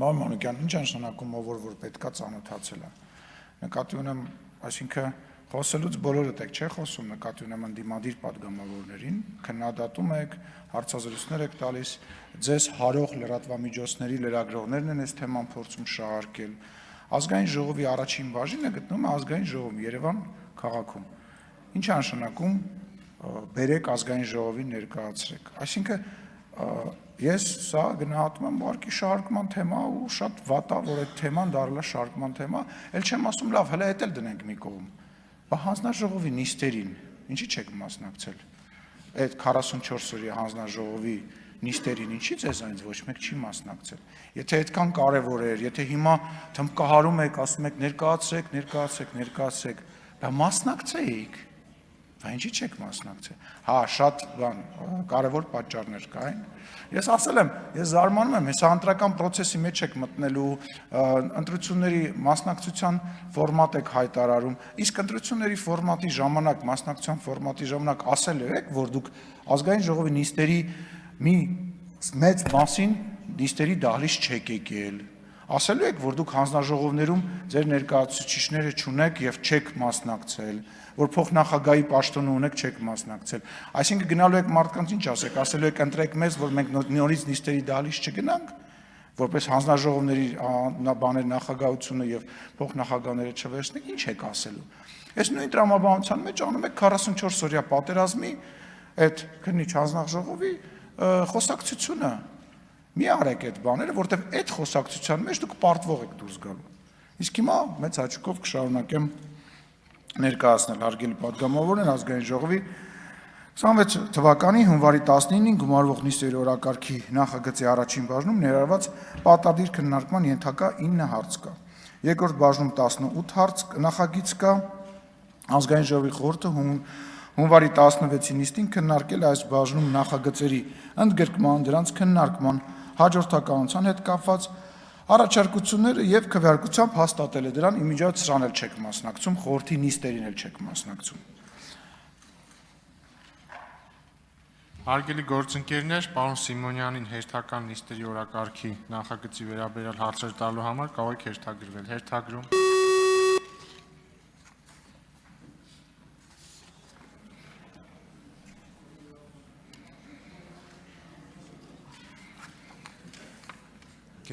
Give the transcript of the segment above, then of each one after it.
Պարոն Մանուկյան, ինչ նշանակում ով որ պետքա ծանոթացել է։ Նկատի ունեմ, այսինքն խոսելուց բոլորդ եք չէ խոսում, նկատի ունեմ ընդդիմադիր падգամավորներին, քննադատում եք, հարցազրույցներ եք տալիս, ձեզ հարող լրատվամիջոցների լրագրողներն են այս թեման փորձում շահարկել։ Ազգային ժողովի առաջին բաժինը գտնվում է Ազգային ժողովում Երևան քաղաքում։ Ինչ է նշանակում բերեք Ազգային ժողովին ներկայացրեք։ Այսինքն ես սա գնահատում եմ ուղղակի շահարկման թեմա ու շատ վատ է, որ այդ թեման դառել է շահարկման թեմա, ել չեմ ասում լավ, հələ էդ էլ դնենք մի կողմ։ Բա հանձնաժողովի նիստերին ինչի չեք մասնակցել։ Այդ 44 օրյա հանձնաժողովի նիստերին ինչի ձեզանից ոչ մեկ չի մասնակցել։ Եթե այդքան կարևոր էր, եթե հիմա թմբկահարում եք, ասում եք ներկայացրեք, բա մասնակցեիք։ Բա ինչի չեք մասնակցել։ Հա, շատ բան կարևոր պատճառներ կային։ Ես ասել եմ, ես զարմանում եմ, հեսա ընտրական process-ի մեջ եք մտնելու, ընտրությունների մասնակցության ֆորմատ եք հայտարարում, իսկ ընտրությունների ֆորմատի ժամանակ, մասնակցության ֆորմատի ժամանակ ասել եք, որ դուք Ազգային ժողովի նիստերի մի մեծ մասին նիստերի դահլիճ չեք եկել։ Ասելու եք, որ դուք հանձնաժողովներում ձեր ներկայացուցիչները չունեք եւ չեք մասնակցել, որ փոխնախագահի պաշտոնը ունեք, չեք մասնակցել։ Այսինքն գնալու եք մարդկանց ինչ ասեք, ասելու եք ընտրեք մեզ, որ մենք նորից նիստերի դահլիճ չգնանք, որպես հանձնաժողովների բաներ նախագահությունը եւ փոխնախագահները չվերցնենք, ինչ եք ասելու։ Այս նույն տրամաբանության մեջ անում եք 44 օրյա պատերազմի այդ քննիչ հանձնաժողովի խոսակցությունը։ Մի արեք այդ բաները, որտեղ այդ խոսակցության մեջ դուք պարտվող եք դուրս գալու։ Իսկ հիմա մեծ հաճույքով կշարունակեմ ներկայացնել հարգելի падգամավորներ Ազգային ժողովի 26 թվականի հունվարի 19-ին գումարվող նիստերի օրակարգի նախագծի առաջին բաժնում ներառված պարտադիր քննարկման ենթակա 9 հարց կա։ Երկրորդ բաժնում 18 հարց նախագիծ կա։ Ազգային ժողովի խորհուրդը հունվարի 16-ի նիստին քննարկել այս բաժնում նախագծերի ընդգրկման, դրանց քննարկման հաջորդականության հետ կապված առաջարկությունները եւ քվեարկությամբ հաստատել է դրան իմիջիայլոց սրան էլ չեք մասնակցում, խորհրդի նիստերին էլ չեք մասնակցում։ Հարգելի գործընկերներ, պարոն Սիմոնյանին հերթական նիստերի օրակարգի նախագծի վերաբերյալ հարցեր տալու համար կարող եք հերթագրվել։ Հերթագրում։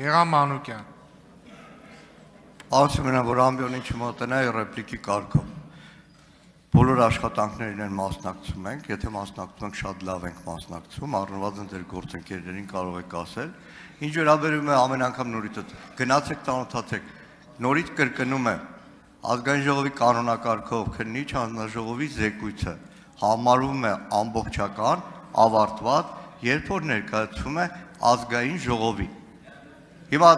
Գեղամ Մանուկյան։ Ասում եմ, որ ամբիոնին չմոտնայի ռեպլիկի կարգով։ Բոլոր աշխատանքներին են մասնակցում ենք, եթե մասնակցում ենք շատ լավ ենք մասնակցում, առնվազն ձեր գործընկերներին կարող եք ասել։ Ինչ վերաբերում է ամեն անգամ նորից գնացեք ծանոթացեք, նորից կրկնում եմ, Ազգային ժողովի կանոնակարգով քննիչ հանձնաժողովի զեկույցը համարվում է ամբողջական, ավարտված, երբ որ ներկայացվում է Ազգային ժողովի։ Հիմա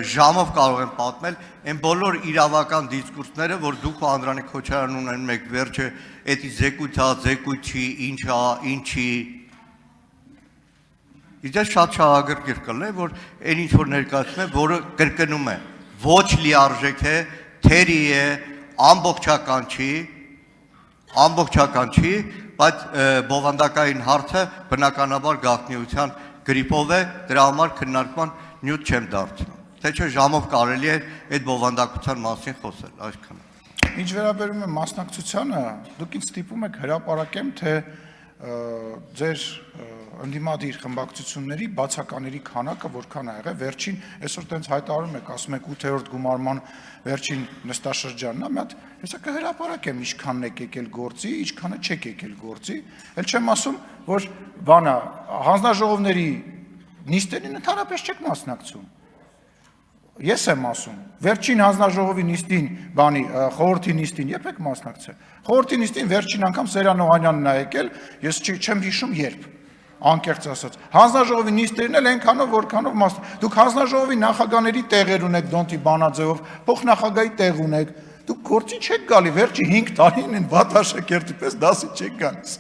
ժամով կարող եմ պատմել այն բոլոր իրավական դիսկուրսները, որ դուք ու Անդրանիկ Քոչարյանն ունեն մեկ վերջը, էդի զեկույցի, ինչի։ Իդես շատ շահագրգիռ կլինի, որ այն ինչ որ ներկայացնում է, որը կրկնում է, ոչ լիարժեք է, թերի է, ամբողջական չի, բայց բովանդակային հարցը բնականաբար գաղտնիության գրիպով է, դրա համար քննարկման նյութ չեմ դարձնում, թե չէ ժամով կարելի է այդ բովանդակության մասին խոսել, այսքանը։ Ինչ վերաբերում է մասնակցությանը, դուք ինձ ստիպում եք հրապարակեմ, թե ձեր ընդդիմադիր խմբակցությունների բացակաների քանակը որքան ա եղել, վերջին այսօր տենց հայտարարում եք, ասում եք 8-րդ գումարման վերջին նստաշրջանն է, մի հատ հեսա կհրապարակեմ ինչքանն եք եկել գործի, ինչքանը չեք եկել գործի, էլ չեմ ասում, որ բանը հանձնաժողովների նիստերին ընդհանրապես չեք մասնակցում։ Ես եմ ասում, վերջին հանձնաժողովի նիստին, խորհրդի նիստին երբ եք մասնակցել։ Խորհրդի նիստին վերջին անգամ Սերյան Օհանյանն ա եկել, ես չեմ հիշում երբ, անկեղծ ասած։ Հանձնաժողովի նիստերին էլ այնքանով որքանով դուք հանձնաժողովի նախագահների տեղեր ունեք Դոնտի բանաձևով, փոխնախագահի տեղ ունեք։ Դուք գործի չեք գալի, վերջի 5 տարին են վատաշեկերտի պես դասի չեք գալիս։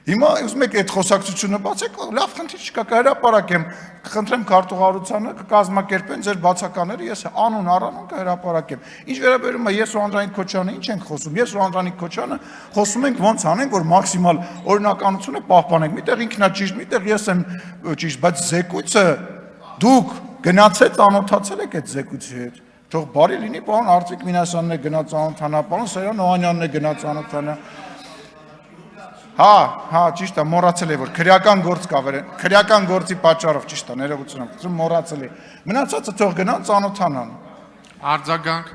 Հիմա ուզում եք այդ խոսակցությունը բացեք, լավ խնդիր չկա, կհրապարակեմ, կխնդրեմ քարտուղարությանը կկազմակերպեն ձեր բացականները, ես անուն առանուն կհրապարակեմ։ Ինչ վերաբերում է ես ու Անդրանիկ Քոչարյանը ինչ ենք խոսում։ Ես ու Անդրանիկ Քոչարյանը խոսում ենք ոնց անենք, որ մաքսիմալ օրինականությունը պահպանենք։ Միտեղ ինքնա ճիշտ, միտեղ ես եմ ճիշտ, բայց զեկույցը դուք գնացել ծանոթացել եք այդ զեկույցի հետ։ Թող բարի լինի, պարոն Արծիկ Մինասյանն է գնաց ծանոթանա, պարոն Սերյան Օհանյանն է գնաց ծանոթանա։ Հա, ճիշտ է, մոռացել եմ, որ քրեական գործ կա վեր, քրեական գործի պատճառով ճիշտ է, ներողություն եմ, մոռացել եմ։ Մնացածը թող գնան ծանոթանան։ Արձագանք